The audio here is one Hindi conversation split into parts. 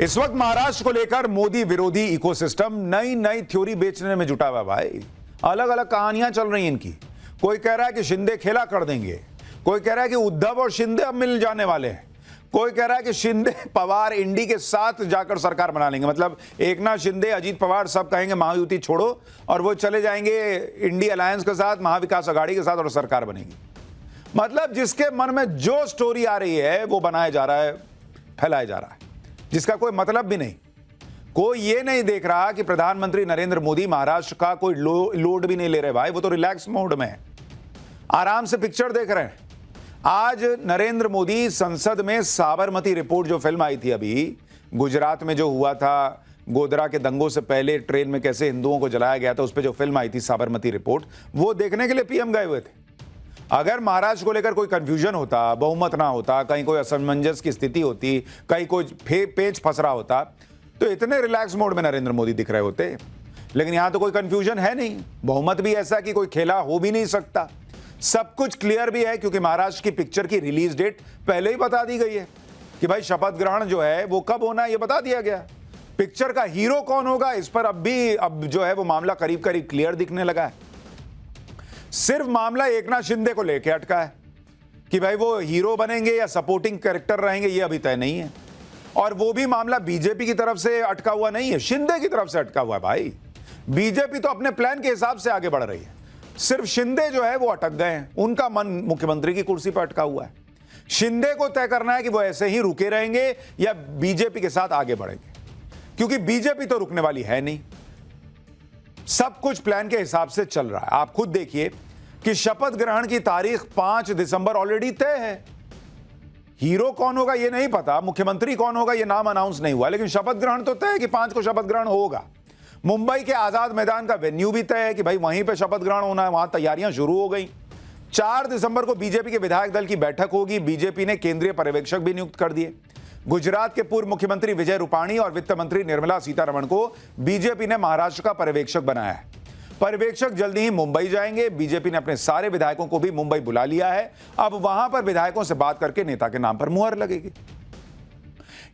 इस वक्त महाराष्ट्र को लेकर मोदी विरोधी इकोसिस्टम नई नई थ्योरी बेचने में जुटा हुआ है भाई। अलग अलग कहानियां चल रही हैं इनकी। कोई कह रहा है कि शिंदे खेला कर देंगे, कोई कह रहा है कि उद्धव और शिंदे अब मिल जाने वाले हैं, कोई कह रहा है कि शिंदे पवार इंडी के साथ जाकर सरकार बना लेंगे। मतलब एकनाथ शिंदे, अजीत पवार सब कहेंगे महायुति छोड़ो और वो चले जाएंगे इंडी अलायंस के साथ, महाविकास अघाड़ी के साथ और सरकार बनेगी। मतलब जिसके मन में जो स्टोरी आ रही है वो बनाया जा रहा है, फैलाया जा रहा है, जिसका कोई मतलब भी नहीं। कोई ये नहीं देख रहा कि प्रधानमंत्री नरेंद्र मोदी महाराष्ट्र का कोई लोड भी नहीं ले रहे भाई। वो तो रिलैक्स मोड में है, आराम से पिक्चर देख रहे हैं। आज नरेंद्र मोदी संसद में साबरमती रिपोर्ट, जो फिल्म आई थी अभी गुजरात में जो हुआ था, गोधरा के दंगों से पहले ट्रेन में कैसे हिंदुओं को जलाया गया था, उस पर जो फिल्म आई थी साबरमती रिपोर्ट, वो देखने के लिए पीएम गए हुए थे। अगर महाराष्ट्र को लेकर कोई कंफ्यूजन होता, बहुमत ना होता, कहीं कोई असमंजस की स्थिति होती, कहीं कोई पेच फंस रहा होता, तो इतने रिलैक्स मोड में नरेंद्र मोदी दिख रहे होते। लेकिन यहां तो कोई कंफ्यूजन है नहीं, बहुमत भी ऐसा कि कोई खेला हो भी नहीं सकता, सब कुछ क्लियर भी है, क्योंकि महाराष्ट्र की पिक्चर की रिलीज डेट पहले ही बता दी गई है कि भाई शपथ ग्रहण जो है वो कब होना है, ये बता दिया गया। पिक्चर का हीरो कौन होगा, इस पर अब जो है वो मामला करीब करीब क्लियर दिखने लगा है। सिर्फ मामला एकनाथ शिंदे को लेकर अटका है कि भाई वो हीरो बनेंगे या सपोर्टिंग कैरेक्टर रहेंगे, ये अभी तय नहीं है। और वो भी मामला बीजेपी की तरफ से अटका हुआ नहीं है, शिंदे की तरफ से अटका हुआ है भाई। बीजेपी तो अपने प्लान के हिसाब से आगे बढ़ रही है, सिर्फ शिंदे जो है वो अटक गए हैं, उनका मन मुख्यमंत्री की कुर्सी पर अटका हुआ है। शिंदे को तय करना है कि वो ऐसे ही रुके रहेंगे या बीजेपी के साथ आगे बढ़ेंगे, क्योंकि बीजेपी तो रुकने वाली है नहीं। सब कुछ प्लान के हिसाब से चल रहा है। आप खुद देखिए कि शपथ ग्रहण की तारीख 5 दिसंबर ऑलरेडी तय है। हीरो कौन होगा ये नहीं पता, मुख्यमंत्री कौन होगा ये नाम अनाउंस नहीं हुआ, लेकिन शपथ ग्रहण तो तय है कि 5 को शपथ ग्रहण होगा। मुंबई के आजाद मैदान का वेन्यू भी तय है कि भाई वहीं पे शपथ ग्रहण होना है, वहां तैयारियां शुरू हो गई। 4 दिसंबर को बीजेपी के विधायक दल की बैठक होगी। बीजेपी ने केंद्रीय पर्यवेक्षक भी नियुक्त कर दिए। गुजरात के पूर्व मुख्यमंत्री विजय रूपाणी और वित्त मंत्री निर्मला सीतारमण को बीजेपी ने महाराष्ट्र का पर्यवेक्षक बनाया है। पर्यवेक्षक जल्दी ही मुंबई जाएंगे। बीजेपी ने अपने सारे विधायकों को भी मुंबई बुला लिया है। अब वहां पर विधायकों से बात करके नेता के नाम पर मुहर लगेगी।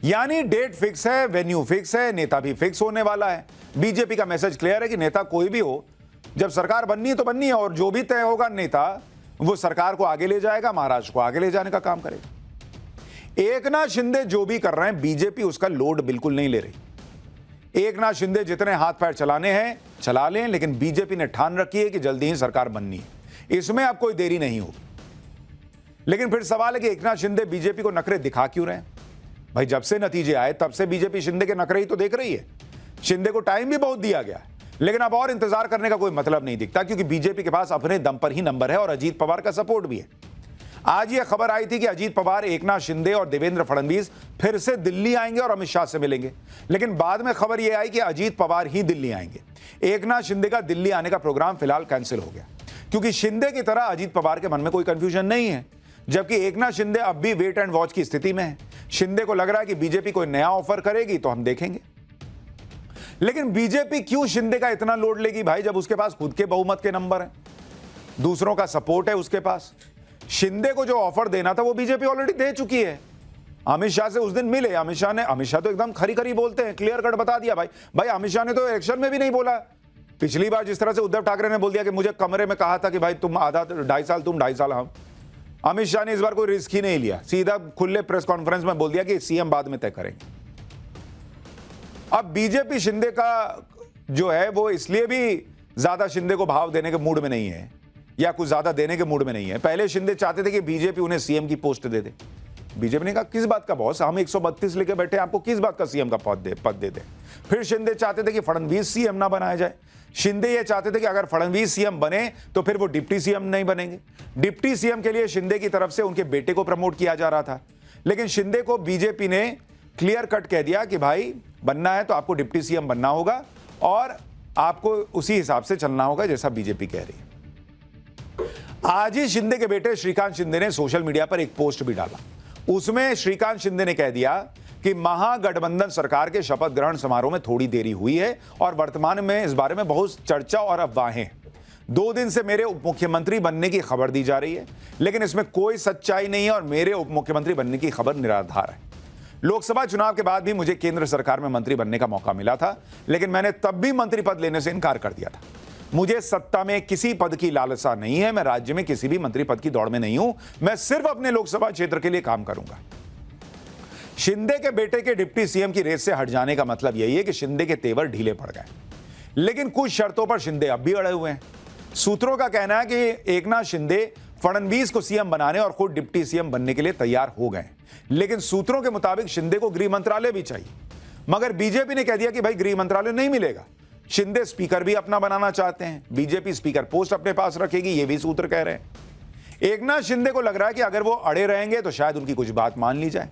यानी डेट फिक्स है, वेन्यू फिक्स है, नेता भी फिक्स होने वाला है। बीजेपी का मैसेज क्लियर है कि नेता कोई भी हो, जब सरकार बननी है तो बननी है, और जो भी तय होगा नेता वो सरकार को आगे ले जाएगा, महाराष्ट्र को आगे ले जाने का काम करेगा। एकनाथ शिंदे जो भी कर रहे हैं, बीजेपी उसका लोड बिल्कुल नहीं ले रही। एकनाथ शिंदे जितने हाथ पैर चलाने हैं चला लें, लेकिन बीजेपी ने ठान रखी है कि जल्दी ही सरकार बननी है, इसमें अब कोई देरी नहीं होगी। लेकिन फिर सवाल है कि एकनाथ शिंदे बीजेपी को नखरे दिखा क्यों रहे हैं? भाई जब से नतीजे आए तब से बीजेपी शिंदे के नखरे ही तो देख रही है। शिंदे को टाइम भी बहुत दिया गया, लेकिन अब और इंतजार करने का कोई मतलब नहीं दिखता, क्योंकि बीजेपी के पास अपने दम पर ही नंबर है और अजीत पवार का सपोर्ट भी है। आज यह खबर आई थी कि अजीत पवार, एकनाथ शिंदे और देवेंद्र फडणवीस फिर से दिल्ली आएंगे और अमित शाह से मिलेंगे। लेकिन बाद में खबर यह आई कि अजीत पवार ही दिल्ली आएंगे। एकनाथ शिंदे का दिल्ली आने का प्रोग्राम फिलहाल कैंसिल हो गया, क्योंकि शिंदे की तरह अजीत पवार के मन में कोई कंफ्यूजन नहीं है, जबकि एकनाथ शिंदे अब भी वेट एंड वॉच की स्थिति में है। शिंदे को लग रहा है कि बीजेपी कोई नया ऑफर करेगी तो हम देखेंगे। लेकिन बीजेपी क्यों शिंदे का इतना लोड लेगी भाई, जब उसके पास खुद के बहुमत के नंबर हैं, दूसरों का सपोर्ट है उसके पास। शिंदे को जो ऑफर देना था वो बीजेपी ऑलरेडी दे चुकी है। अमित शाह से उस दिन मिले, अमित शाह तो एकदम खरी खरी बोलते हैं, क्लियर कट बता दिया भाई अमित शाह ने तो इलेक्शन में भी नहीं बोला। पिछली बार जिस तरह से उद्धव ठाकरे ने बोल दिया कि मुझे कमरे में कहा था कि भाई तुम आधा 2.5 साल तुम 2.5 साल हम, अमित शाह ने इस बार कोई रिस्क ही नहीं लिया, सीधा खुले प्रेस कॉन्फ्रेंस में बोल दिया कि सीएम बाद में तय करेंगे। अब बीजेपी शिंदे का जो है वो इसलिए भी ज्यादा शिंदे को भाव देने के मूड में नहीं है या कुछ ज्यादा देने के मूड में नहीं है। पहले शिंदे चाहते थे कि बीजेपी उन्हें सीएम की पोस्ट दे दे। बीजेपी ने कहा किस बात का बॉस, हम 132 लेके बैठे, आपको किस बात का सीएम का पद दे दे। फिर शिंदे चाहते थे कि फडणवीस सीएम ना बनाया जाए। शिंदे ये चाहते थे कि अगर फडणवीस सीएम बने तो फिर वो डिप्टी सीएम नहीं बनेंगे। डिप्टी सीएम के लिए शिंदे की तरफ से उनके बेटे को प्रमोट किया जा रहा था, लेकिन शिंदे को बीजेपी ने क्लियर कट कह दिया कि भाई बनना है तो आपको डिप्टी सीएम बनना होगा और आपको उसी हिसाब से चलना होगा जैसा बीजेपी कह रही है। आज ही शिंदे के बेटे श्रीकांत शिंदे ने सोशल मीडिया पर एक पोस्ट भी डाला। उसमें श्रीकांत शिंदे ने कह दिया कि महागठबंधन सरकार के शपथ ग्रहण समारोह में थोड़ी देरी हुई है और वर्तमान में इस बारे में बहुत चर्चा और अफवाहें। 2 दिन से मेरे उप मुख्यमंत्री बनने की खबर दी जा रही है, लेकिन इसमें कोई सच्चाई नहीं है और मेरे उप मुख्यमंत्री बनने की खबर निराधार है। लोकसभा चुनाव के बाद भी मुझे केंद्र सरकार में मंत्री बनने का मौका मिला था, लेकिन मैंने तब भी मंत्री पद लेने से इनकार कर दिया था। मुझे सत्ता में किसी पद की लालसा नहीं है, मैं राज्य में किसी भी मंत्री पद की दौड़ में नहीं हूं, मैं सिर्फ अपने लोकसभा क्षेत्र के लिए काम करूंगा। शिंदे के बेटे के डिप्टी सीएम की रेस से हट जाने का मतलब यही है कि शिंदे के तेवर ढीले पड़ गए, लेकिन कुछ शर्तों पर शिंदे अब भी अड़े हुए हैं। सूत्रों का कहना है कि एकनाथ शिंदे फडणवीस को सीएम बनाने और खुद डिप्टी सीएम बनने के लिए तैयार हो गए, लेकिन सूत्रों के मुताबिक शिंदे को गृह मंत्रालय भी चाहिए। मगर बीजेपी ने कह दिया कि भाई गृह मंत्रालय नहीं मिलेगा। शिंदे स्पीकर भी अपना बनाना चाहते हैं, बीजेपी स्पीकर पोस्ट अपने पास रखेगी, ये भी सूत्र कह रहे हैं। एकनाथ शिंदे को लग रहा है कि अगर वो अड़े रहेंगे तो शायद उनकी कुछ बात मान ली जाए,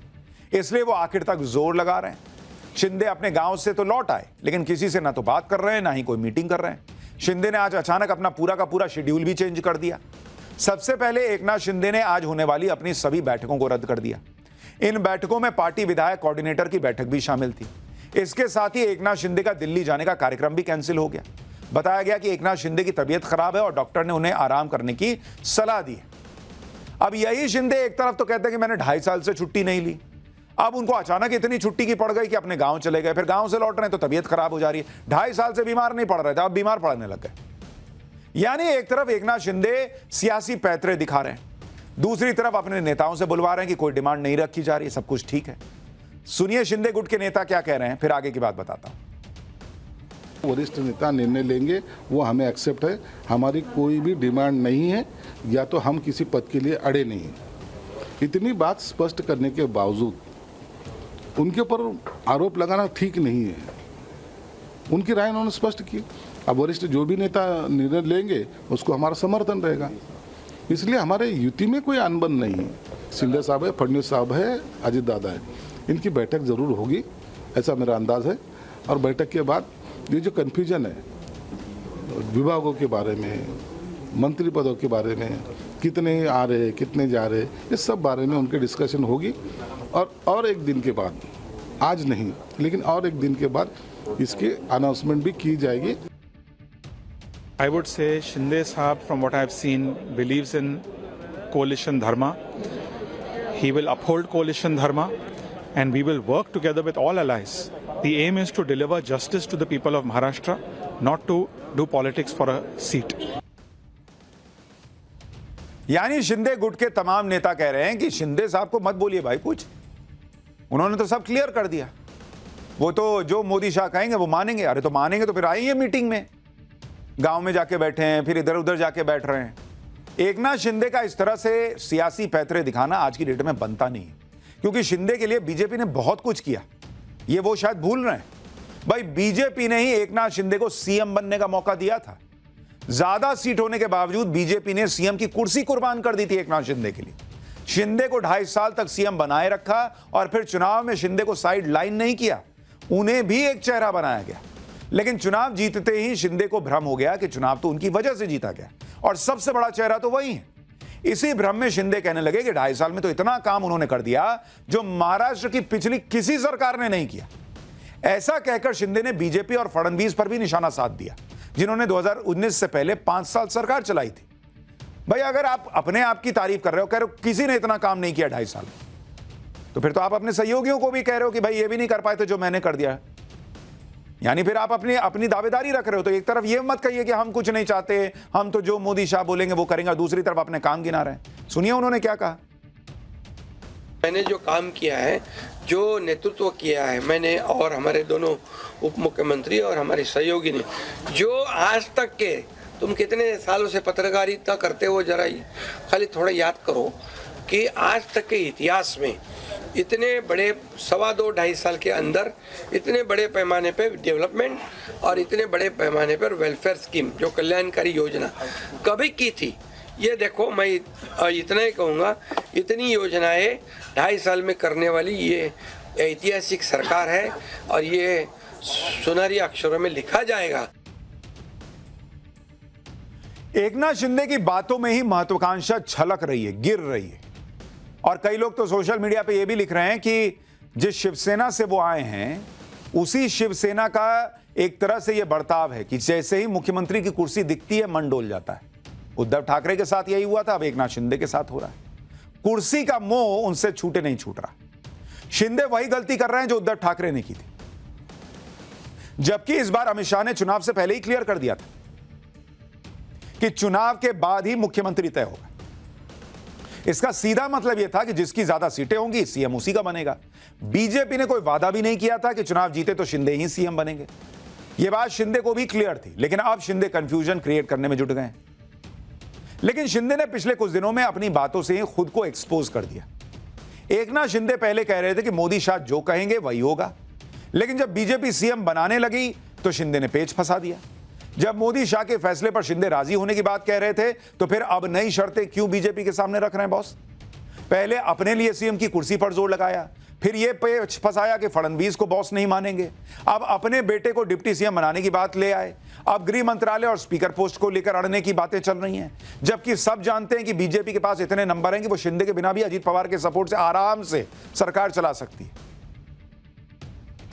इसलिए वो आखिर तक जोर लगा रहे हैं। शिंदे अपने गांव से तो लौट आए, लेकिन किसी से ना तो बात कर रहे हैं, ना ही कोई मीटिंग कर रहे हैं। शिंदे ने आज अचानक अपना पूरा का पूरा शेड्यूल भी चेंज कर दिया। सबसे पहले एकनाथ शिंदे ने आज होने वाली अपनी सभी बैठकों को रद्द कर दिया। इन बैठकों में पार्टी विधायक कोऑर्डिनेटर की बैठक भी शामिल थी। इसके साथ ही एकनाथ शिंदे का दिल्ली जाने का कार्यक्रम भी कैंसिल हो गया। बताया गया कि एकनाथ शिंदे की तबीयत खराब है और डॉक्टर ने उन्हें आराम करने की सलाह दी है। अब यही शिंदे एक तरफ तो कहते हैं कि मैंने 2.5 साल से छुट्टी नहीं ली, अब उनको अचानक इतनी छुट्टी की पड़ गई कि अपने गांव चले गए, फिर गांव से लौट रहे हैं तो तबीयत खराब हो जा रही है। 2.5 साल से बीमार नहीं पड़ रहे थे, अब बीमार पड़ने लग गए। यानी एक तरफ एकनाथ शिंदे सियासी पैतरे दिखा रहे हैं, दूसरी तरफ अपने नेताओं से बुलवा रहे हैं कि कोई डिमांड नहीं रखी जा रही, सब कुछ ठीक है। सुनिए शिंदे गुट के नेता क्या कह रहे हैं, फिर आगे की बात बताता हूं। वरिष्ठ नेता निर्णय लेंगे, वो हमें एक्सेप्ट है। हमारी कोई भी डिमांड नहीं है, या तो हम किसी पद के लिए अड़े नहीं हैं। इतनी बात स्पष्ट करने के बावजूद उनके ऊपर आरोप लगाना ठीक नहीं है। उनकी राय उन्होंने स्पष्ट की। अब वरिष्ठ जो भी नेता निर्णय लेंगे उसको हमारा समर्थन रहेगा, इसलिए हमारे युति में कोई अनबन नहीं है। शिंदे साहब है, फडणवीस साहब है, अजित दादा है, इनकी बैठक जरूर होगी, ऐसा मेरा अंदाज है। और बैठक के बाद ये जो कन्फ्यूजन है विभागों के बारे में, मंत्री पदों के बारे में, कितने आ रहे कितने जा रहे, इस सब बारे में उनकी डिस्कशन होगी। और एक दिन के बाद, आज नहीं लेकिन और एक दिन के बाद इसकी अनाउंसमेंट भी की जाएगी। I would say Shinde Sahab, from what I've seen, believes in coalition dharma. He will uphold coalition dharma and we will work together with all allies. The aim is to deliver justice to the people of Maharashtra, not to do politics for a seat. यानी शिंदे गुट के तमाम नेता कह रहे हैं कि शिंदे साहब को मत बोलिए भाई कुछ, उन्होंने तो सब क्लियर कर दिया, वो तो जो मोदी शाह कहेंगे वो मानेंगे। अरे तो मानेंगे तो फिर आइए मीटिंग में, गांव में जाके बैठे हैं, फिर इधर उधर जाके बैठ रहे हैं। एकनाथ शिंदे का इस तरह से सियासी पैतरे दिखाना आज की डेट में बनता नहीं, क्योंकि शिंदे के लिए बीजेपी ने बहुत कुछ किया, ये वो शायद भूल रहे हैं। भाई बीजेपी ने ही एकनाथ शिंदे को सीएम बनने का मौका दिया था। ज्यादा सीट होने के बावजूद बीजेपी ने सीएम की कुर्सी कुर्बान कर दी थी एकनाथ शिंदे के लिए। शिंदे को 2.5 साल तक सीएम बनाए रखा और फिर चुनाव में शिंदे को साइड लाइन नहीं किया, उन्हें भी एक चेहरा बनाया गया। लेकिन चुनाव जीतते ही शिंदे को भ्रम हो गया कि चुनाव तो उनकी वजह से जीता गया और सबसे बड़ा चेहरा तो वही है। इसी भ्रम में शिंदे कहने लगे कि 2.5 साल में तो इतना काम उन्होंने कर दिया जो महाराष्ट्र की पिछली किसी सरकार ने नहीं किया। ऐसा कहकर शिंदे ने बीजेपी और फडणवीस पर भी निशाना साध दिया, जिन्होंने 2019 से पहले 5 साल सरकार चलाई थी। भाई अगर आप अपने आप की तारीफ कर रहे हो, कह रहे हो किसी ने इतना काम नहीं किया 2.5 साल में, तो फिर तो आप अपने सहयोगियों को भी कह रहे हो कि भाई ये भी नहीं कर पाए थे जो मैंने कर दिया। यानी फिर आप अपनी दावेदारी रख रहे हो। तो एक तरफ ये मत कहिए कि हम कुछ नहीं चाहते, हम तो जो मोदी शाह बोलेंगे वो करेंगे, दूसरी तरफ अपने काम गिना रहे हैं। सुनिए उन्होंने क्या कहा। मैंने जो काम किया है, जो नेतृत्व किया है मैंने और हमारे दोनों उप मुख्यमंत्री और हमारे सहयोगी ने, जो आज तक के तुम कितने सालों से पत्रकारिता करते हो, जरा खाली थोड़ा याद करो कि आज तक के इतिहास में इतने बड़े 2.5 साल के अंदर इतने बड़े पैमाने पर डेवलपमेंट और इतने बड़े पैमाने पर वेलफेयर स्कीम, जो कल्याणकारी योजना कभी की थी। ये देखो, मैं इतना ही कहूँगा, इतनी योजनाएं 2.5 साल में करने वाली ये ऐतिहासिक सरकार है और ये सुनहरी अक्षरों में लिखा जाएगा। एकनाथ शिंदे की बातों में ही महत्वाकांक्षा छलक रही है, गिर रही है। और कई लोग तो सोशल मीडिया पे ये भी लिख रहे हैं कि जिस शिवसेना से वो आए हैं उसी शिवसेना का एक तरह से ये बर्ताव है कि जैसे ही मुख्यमंत्री की कुर्सी दिखती है मन डोल जाता है। उद्धव ठाकरे के साथ यही हुआ था, अब एकनाथ शिंदे के साथ हो रहा है। कुर्सी का मोह उनसे छूटे नहीं छूट रहा। शिंदे वही गलती कर रहे हैं जो उद्धव ठाकरे ने की थी, जबकि इस बार अमित शाह ने चुनाव से पहले ही क्लियर कर दिया था कि चुनाव के बाद ही मुख्यमंत्री तय होगा। इसका सीधा मतलब यह था कि जिसकी ज्यादा सीटें होंगी सीएम उसी का बनेगा। बीजेपी ने कोई वादा भी नहीं किया था कि चुनाव जीते तो शिंदे ही सीएम बनेंगे। यह बात शिंदे को भी क्लियर थी, लेकिन अब शिंदे कंफ्यूजन क्रिएट करने में जुट गए। लेकिन शिंदे ने पिछले कुछ दिनों में अपनी बातों से खुद को एक्सपोज कर दिया। एकनाथ शिंदे पहले कह रहे थे कि मोदी शाह जो कहेंगे वही होगा, लेकिन जब बीजेपी सीएम बनाने लगी तो शिंदे ने पेच फंसा दिया। जब मोदी शाह के फैसले पर शिंदे राजी होने की बात कह रहे थे तो फिर अब नई शर्तें क्यों बीजेपी के सामने रख रहे हैं बॉस? पहले अपने लिए सीएम की कुर्सी पर जोर लगाया, फिर यह पेच फंसाया कि फडणवीस को बॉस नहीं मानेंगे, अब अपने बेटे को डिप्टी सीएम बनाने की बात ले आए, अब गृह मंत्रालय और स्पीकर पोस्ट को लेकर अड़ने की बातें चल रही हैं, जबकि सब जानते हैं कि बीजेपी के पास इतने नंबर हैं कि वो शिंदे के बिना भी अजीत पवार के सपोर्ट से आराम से सरकार चला सकती है।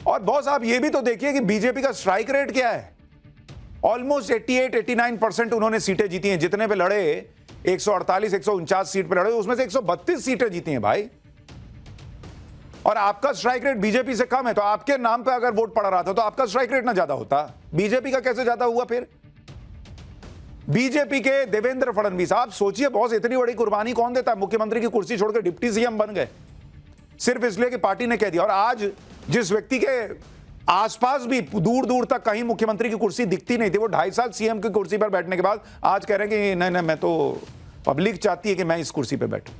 और बॉस आप ये भी तो देखिए कि बीजेपी का स्ट्राइक रेट क्या है। ऑलमोस्ट 88-89% उन्होंने सीटें जीती हैं। जितने पे लड़े 148-149 सीट पे लड़े, उसमें से 132 सीटें जीती हैं भाई। और आपका स्ट्राइक रेट बीजेपी से कम है, तो आपके नाम पे अगर वोट पड़ रहा था तो आपका स्ट्राइक रेट ना ज्यादा होता, बीजेपी का कैसे ज्यादा हुआ? फिर बीजेपी के देवेंद्र फडणवीस, आप सोचिए बॉस, इतनी बड़ी कुर्बानी कौन देता है? मुख्यमंत्री की कुर्सी छोड़कर डिप्टी सीएम बन गए सिर्फ इसलिए कि पार्टी ने कह दिया। और आज जिस व्यक्ति के आसपास भी दूर दूर तक कहीं मुख्यमंत्री की कुर्सी दिखती नहीं थी, वो 2.5 साल सीएम की कुर्सी पर बैठने के बाद आज कह रहे हैं कि नहीं, मैं तो, पब्लिक चाहती है कि मैं इस कुर्सी पर बैठूं।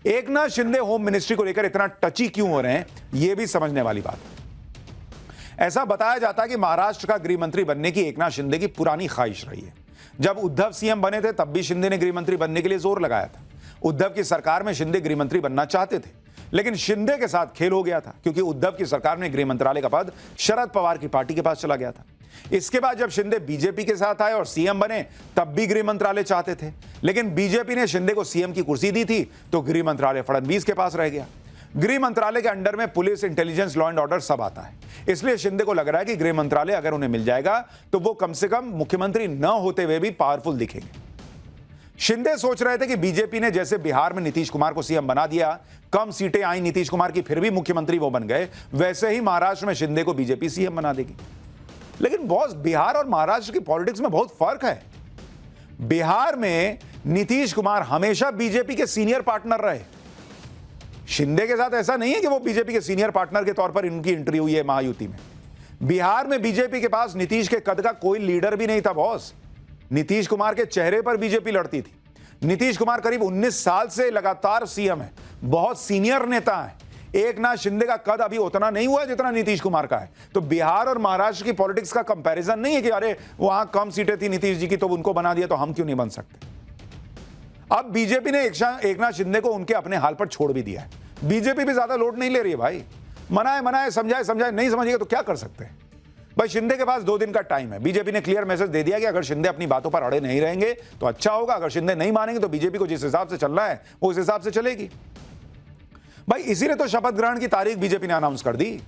एकनाथ शिंदे होम मिनिस्ट्री को लेकर इतना टची क्यों हो रहे हैं, यह भी समझने वाली बात है। ऐसा बताया जाता है कि महाराष्ट्र का गृह मंत्री बनने की एकनाथ शिंदे की पुरानी ख्वाहिश रही है। जब उद्धव सीएम बने थे तब भी शिंदे ने गृह मंत्री बनने के लिए जोर लगाया था। उद्धव की सरकार में शिंदे गृह मंत्री बनना चाहते थे, लेकिन शिंदे के साथ खेल हो गया था, क्योंकि उद्धव की सरकार में गृह मंत्रालय का पद शरद पवार की पार्टी के पास चला गया था। इसके बाद जब शिंदे बीजेपी के साथ आए और सीएम बने तब भी गृह मंत्रालय चाहते थे, लेकिन बीजेपी ने शिंदे को सीएम की कुर्सी दी थी तो गृह मंत्रालय फडणवीस के पास रह गया। गृह मंत्रालय के अंडर में police, intelligence, law and order सब आता है। इसलिए शिंदे को लग रहा है कि गृह मंत्रालय अगर उन्हें मिल जाएगा तो वो कम से कम मुख्यमंत्री न होते हुए भी पावरफुल दिखेंगे। शिंदे सोच रहे थे कि बीजेपी ने जैसे बिहार में नीतीश कुमार को सीएम बना दिया, कम सीटें आई नीतीश कुमार की, फिर भी मुख्यमंत्री वो बन गए, वैसे ही महाराष्ट्र में शिंदे को बीजेपी सीएम बना देगी। लेकिन बॉस, बिहार और महाराष्ट्र की पॉलिटिक्स में बहुत फर्क है। बिहार में नीतीश कुमार हमेशा बीजेपी के सीनियर पार्टनर रहे। शिंदे के साथ ऐसा नहीं है कि वो बीजेपी के सीनियर पार्टनर के तौर पर इनकी एंट्री हुई है महायुति में। बिहार में बीजेपी के पास नीतीश के कद का कोई लीडर भी नहीं था बॉस। नीतीश कुमार के चेहरे पर बीजेपी लड़ती थी। नीतीश कुमार करीब 19 साल से लगातार सीएम है, बहुत सीनियर नेता है। एकनाथ शिंदे का कद अभी उतना नहीं हुआ जितना नीतीश कुमार का है। तो बिहार और महाराष्ट्र की पॉलिटिक्स का कंपैरिजन नहीं है कि अरे वहां कम सीटें थी नीतीश जी की तो उनको बना दिया तो हम क्यों नहीं बन सकते। अब बीजेपी ने एकनाथ शिंदे को उनके अपने हाल पर छोड़ भी दिया है। बीजेपी भी ज्यादा लोड नहीं ले रही है भाई। मनाए समझाए, नहीं समझिएगा तो क्या कर सकते हैं भाई। शिंदे के पास 2 दिन का टाइम है। बीजेपी ने क्लियर मैसेज दे दिया कि अगर शिंदे अपनी बातों पर अड़े नहीं रहेंगे तो अच्छा होगा, अगर शिंदे नहीं मानेंगे तो बीजेपी को जिस हिसाब से चलना है वो उस हिसाब से चलेगी भाई। इसीलिए तो शपथ ग्रहण की तारीख बीजेपी ने अनाउंस कर दी।